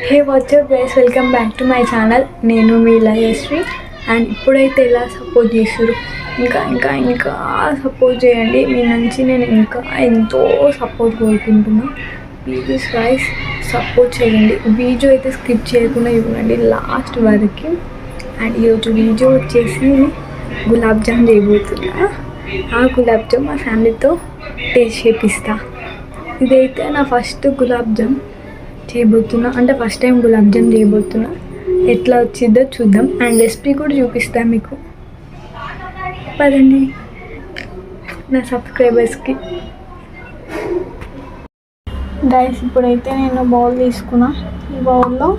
Hey WhatsApp guys, welcome back to my channel. నేను మీ Layashree. And ఇప్పుడైతే ఎలా సపోర్ట్ చేస్తారు, ఇంకా ఇంకా ఇంకా సపోర్ట్ చేయండి. మీ నుంచి నేను ఇంకా ఎంతో సపోర్ట్ కోరుకుంటున్నా. ప్లీజ్ గైస్ సపోర్ట్ చేయండి. వీడియో అయితే స్కిప్ చేయకుండా ఇవ్వండి లాస్ట్ వరకు. అండ్ ఈరోజు వీడియో వచ్చేసి గులాబ్ జామ్ చేయబోతున్నా. ఆ గులాబ్ జామ్ మా ఫ్యామిలీతో టేస్ట్ చేపిస్తా. ఇదైతే నా ఫస్ట్ గులాబ్ జామ్ చేయబోతున్నా, అంటే ఫస్ట్ టైం గులాబ్ జామ్ చేయబోతున్నా. ఎట్లా వచ్చిందో చూద్దాం. అండ్ రెసిపీ కూడా చూపిస్తాను మీకు. పదండి నా సబ్స్క్రైబర్స్కి. గైస్ ఇప్పుడైతే నేను బౌల్ తీసుకున్నా. ఈ బౌల్లో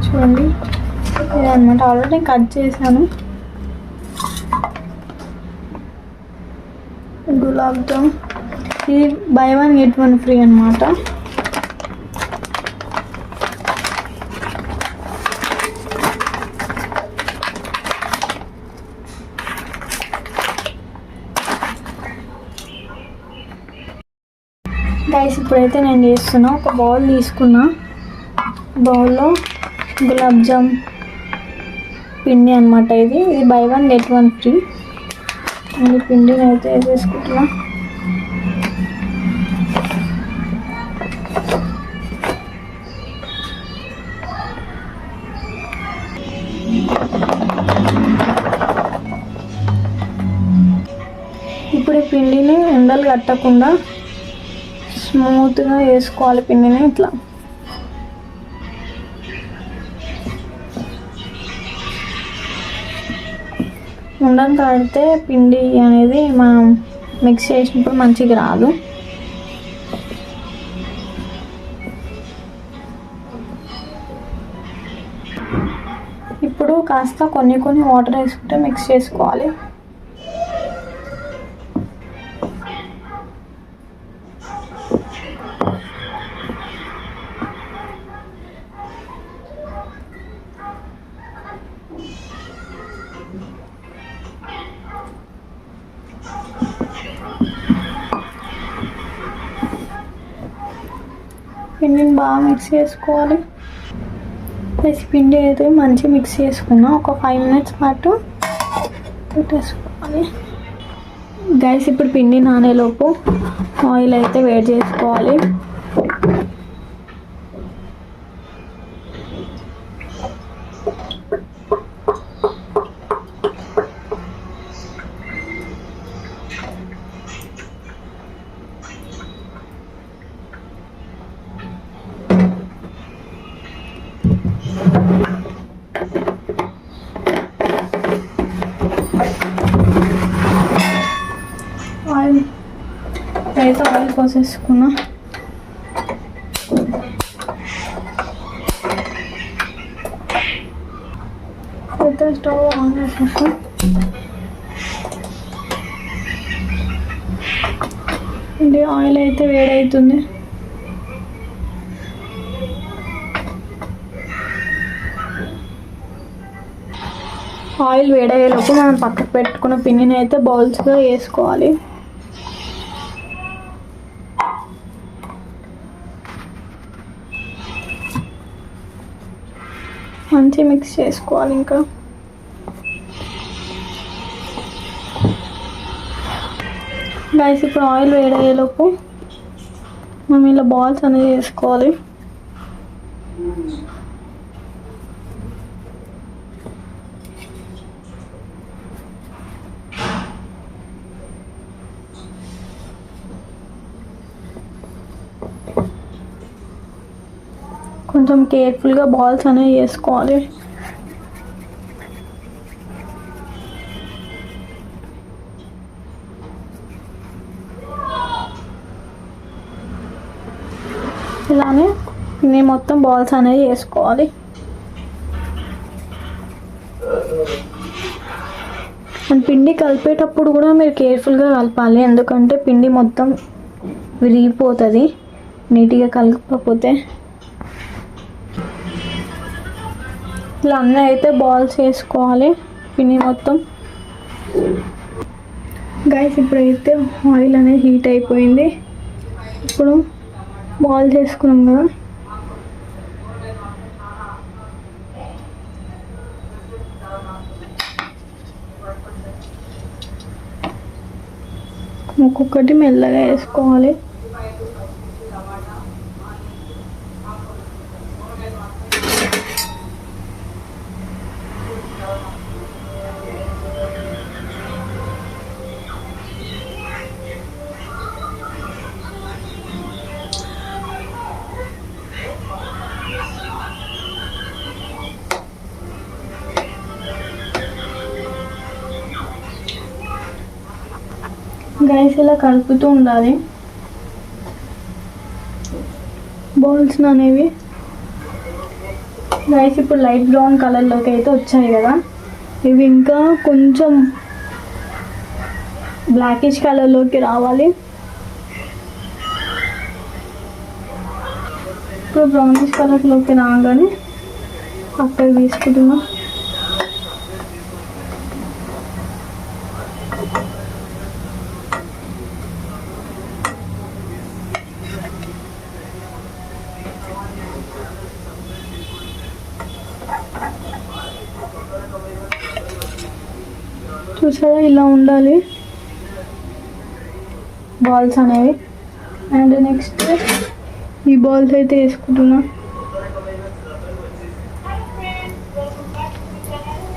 చూడండి ఇదన్నమాట. ఆల్రెడీ కట్ చేశాను గులాబ్ జామ్. ఇది బై 1 get 1 ఫ్రీ అన్నమాట. గైస్ ఇప్పుడైతే నేను చేస్తున్నా. ఒక బౌల్ తీసుకున్నా. బౌల్లో గులాబ్ జామ్ పిండి అనమాట. ఇది బై 1 get 1 ఫ్రీ. ఈ పిండిని అయితే వేసేసుకుంటున్నా. ఇప్పుడు ఈ పిండిని ఉండలు కట్టకుండా స్మూత్గా వేసుకోవాలి. పిండిని ఇట్లా ఉండలు కడితే పిండి అనేది మనం మిక్స్ చేసినప్పుడు మంచిగా రాదు. ఇప్పుడు కాస్త కొన్ని వాటర్ వేసుకుంటే మిక్స్ చేసుకోవాలి. పిండిని బాగా మిక్స్ చేసుకోవాలి. ప్లస్ పిండి అయితే మంచిగా మిక్స్ చేసుకున్నా. ఒక 5 minutes పాటు పెట్టేసుకోవాలి. గైస్ ఇప్పుడు పిండి నానేలోపు ఆయిల్ అయితే వేడి చేసుకోవాలి. అయితే ఆయిల్ పోసేసుకున్నా. అయితే స్టవ్ ఆన్ చేసేసి ఇది ఆయిల్ అయితే వేడవుతుంది. ఆయిల్ వేడయ్యేలోపు మనం పక్కకు పెట్టుకున్న పిండిని అయితే బౌల్స్గా వేసుకోవాలి. మంచి మిక్స్ చేసుకోవాలి. ఇంకా గైస్ ఇప్పుడు ఆయిల్ వేడయ్యేలోపు మనం ఇలా బాల్స్ అనేది వేసుకోవాలి. కొంచెం కేర్ఫుల్గా బాల్స్ అనేవి వేసుకోవాలి. ఇలానే నేను మొత్తం బాల్స్ అనేవి వేసుకోవాలి. అండ్ పిండి కలిపేటప్పుడు కూడా మీరు కేర్ఫుల్గా కలపాలి, ఎందుకంటే పిండి మొత్తం విరిగిపోతుంది నీట్గా కలపకపోతే. ఇలా అన్నీ అయితే బాల్స్ వేసుకోవాలి పిండి మొత్తం. గైస్ ఇప్పుడైతే ఆయిల్ అనేది హీట్ అయిపోయింది. ఇప్పుడు బాల్స్ వేసుకున్నాం కదా, ఒక్కొక్కటి మెల్లగా వేసుకోవాలి. గైస్ ఇలా కలుపుతూ ఉండాలి. బాల్స్ అనేవి గైస్ ఇప్పుడు లైట్ బ్రౌన్ కలర్లోకి అయితే వచ్చాయి కదా, ఇవి ఇంకా కొంచెం బ్లాకిష్ కలర్లోకి రావాలి. ఇప్పుడు బ్రౌనిష్ కలర్లోకి రాగానే అక్కడ తీసుకుంటున్నా. చూసారా ఇలా ఉండాలి బాల్స్ అనేవి. అండ్ నెక్స్ట్ ఈ బాల్స్ అయితే వేసుకుంటున్నా.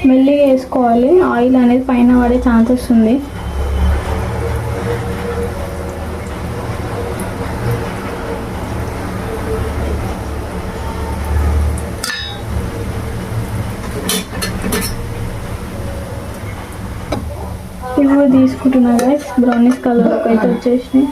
మెల్లిగా వేసుకోవాలి, ఆయిల్ అనేది పైన పడే ఛాన్సెస్ ఉంది. ఇవి తీసుకుంటున్నా గైస్, బ్రౌనిష్ కలర్లోకి అయితే వచ్చేసినాయి.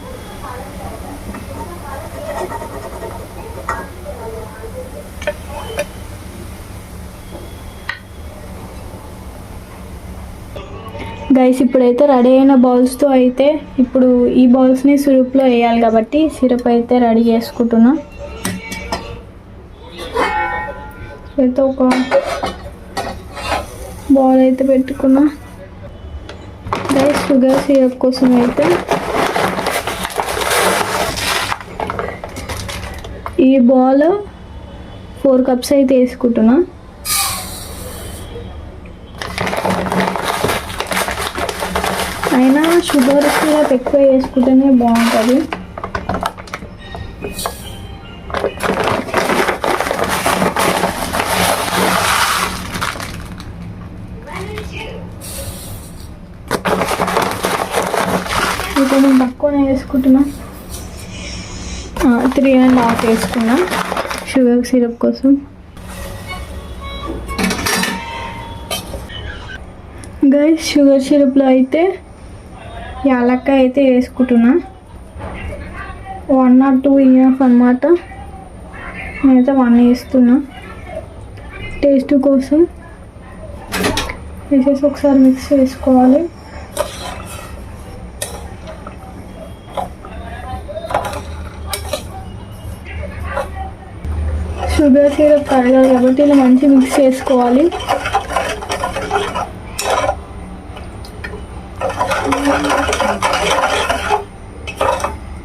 గైస్ ఇప్పుడైతే రెడీ అయిన బాల్స్తో అయితే ఇప్పుడు ఈ బాల్స్ని సిరప్లో వేయాలి కాబట్టి సిరప్ అయితే రెడీ చేసుకుంటున్నా. అయితే ఒక బాల్ అయితే పెట్టుకున్నా. గైస్ షుగర్ సిరప్ కోసం అయితే ఈ బాల్ 4 కప్స్ అయితే వేసుకుంటున్నా. అయినా షుగర్ సిరప్ ఎక్కువ వేసుకుంటేనే బాగుంటుంది. ఇప్పుడు నేను తక్కువనే వేసుకుంటున్నా, 3.5 వేసుకున్నా షుగర్ సిరప్ కోసం. గైస్ షుగర్ సిరప్లో అయితే యాలక్కాయ అయితే వేసుకుంటున్నా. 1 or 2 ఇయర్స్ అన్నమాట. నేనైతే 1 వేస్తున్నా టేస్ట్ కోసం. వేసేసి ఒకసారి మిక్స్ చేసుకోవాలి. షుగర్ సిరప్ కరగాలి కాబట్టి ఇలా మంచి మిక్స్ చేసుకోవాలి.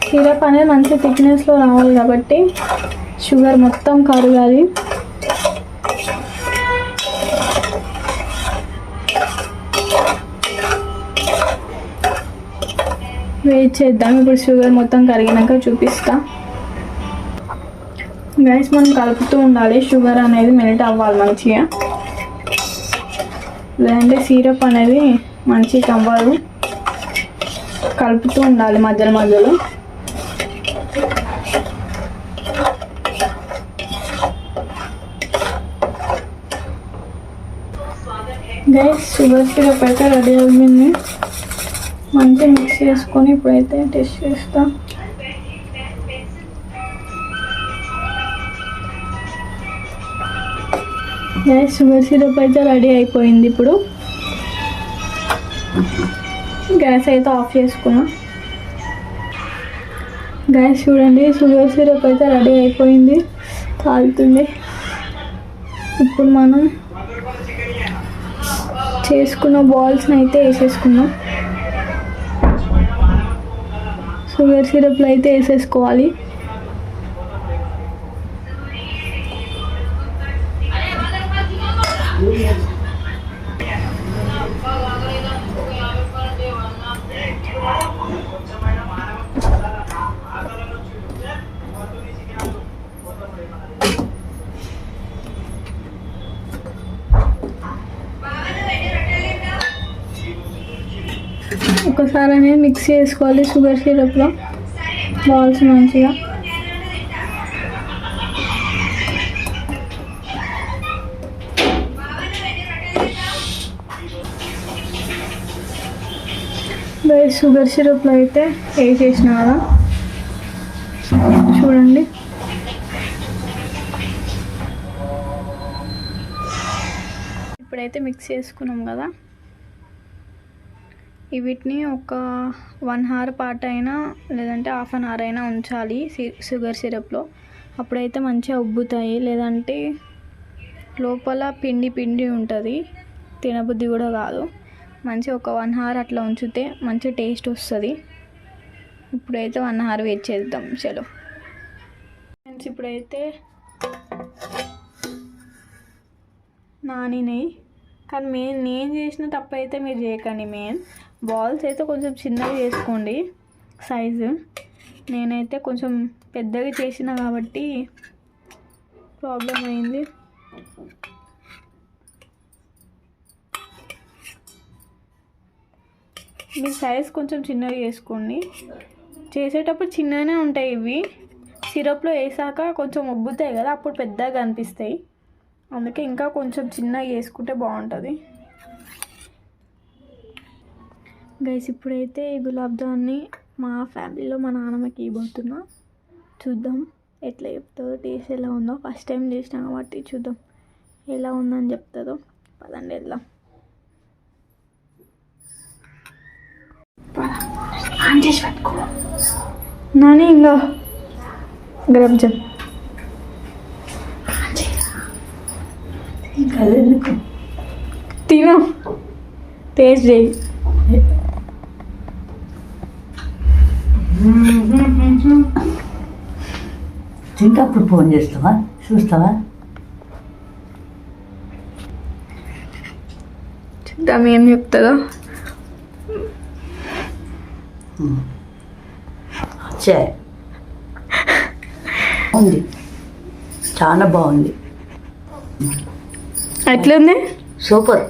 సిరప్ అనేది మంచి థిక్నెస్లో రావాలి కాబట్టి షుగర్ మొత్తం కరగాలి. వెయిట్ చేద్దాం, ఇప్పుడు షుగర్ మొత్తం కరిగినాక చూపిస్తా. గైస్ మనం కలుపుతూ ఉండాలి, షుగర్ అనేది మెల్ట్ అవ్వాలి మంచిగా, లేదంటే సిరప్ అనేది మంచిగా అవ్వదు. కలుపుతూ ఉండాలి మధ్యలో మధ్యలో. గైస్ షుగర్ సిరప్ అయితే రెడీ అవుతుంది. మంచిగా మిక్స్ చేసుకొని ఇప్పుడైతే టెస్ట్ చేస్తాం. గైస్ షుగర్ సిరప్ అయితే రెడీ అయిపోయింది. ఇప్పుడు గ్యాస్ అయితే ఆఫ్ చేసుకున్నా. గ్యాస్ చూడండి, షుగర్ సిరప్ అయితే రెడీ అయిపోయింది, కాలుతుంది. ఇప్పుడు మనం చేసుకున్న బాల్స్ని అయితే వేసేసుకున్నాం. షుగర్ సిరప్లో అయితే వేసేసుకోవాలి. పంచదార అనేది మిక్స్ చేసుకోవాలి షుగర్ సిరప్లో బాల్స్ మంచిగా. షుగర్ సిరప్లో అయితే వేసేసిన కదా చూడండి. ఇప్పుడైతే మిక్స్ చేసుకున్నాం కదా, వీటిని ఒక 1 అవర్ పాటు అయినా లేదంటే హాఫ్ అన్ అవర్ అయినా ఉంచాలి షుగర్ సిరప్లో. అప్పుడైతే మంచిగా ఉబ్బుతాయి, లేదంటే లోపల పిండి పిండి ఉంటుంది, తినబుద్ధి కూడా కాదు. మంచిగా ఒక 1 అవర్ అట్లా ఉంచితే మంచి టేస్ట్ వస్తుంది. ఇప్పుడైతే 1 అవర్ వెయిట్ చేద్దాం. చలో ఫ్రెండ్స్, ఇప్పుడైతే నానినాయి. కానీ నేను చేసిన తప్పు అయితే మీరు చేయకండి. బాల్స్ అయితే కొంచెం చిన్నగా చేసుకోండి సైజు. నేనైతే కొంచెం పెద్దగా చేసిన కాబట్టి ప్రాబ్లం అయింది. మీ సైజ్ కొంచెం చిన్నగా చేసుకోండి. చేసేటప్పుడు చిన్నగానే ఉంటాయి ఇవి, సిరప్లో వేసాక కొంచెం ఉబ్బుతాయి కదా, అప్పుడు పెద్దగా అనిపిస్తాయి. అందుకే ఇంకా కొంచెం చిన్నగా చేసుకుంటే బాగుంటుంది. గైస్, ఇప్పుడైతే ఈ గులాబ్ జామ్ని మా ఫ్యామిలీలో మా నాన్నమ్మకి ఇవ్వబోతున్నా. చూద్దాం ఎట్లా చెప్తుందో, టేస్ట్ ఎలా ఉందో. ఫస్ట్ టైం చేసినా కాబట్టి చూద్దాం ఎలా ఉందని చెప్తుందో. పదండి వెళ్దాం. నాని ఇంకా గులాబ్ జామ్ తిను, టేస్ట్ చేయి. తింటప్పుడు ఫోన్ చేస్తావా, చూస్తావా? చూద్దాం ఏం చెప్తుందో. బాగుంది, చాలా బాగుంది. ఎట్లుంది? సూపర్.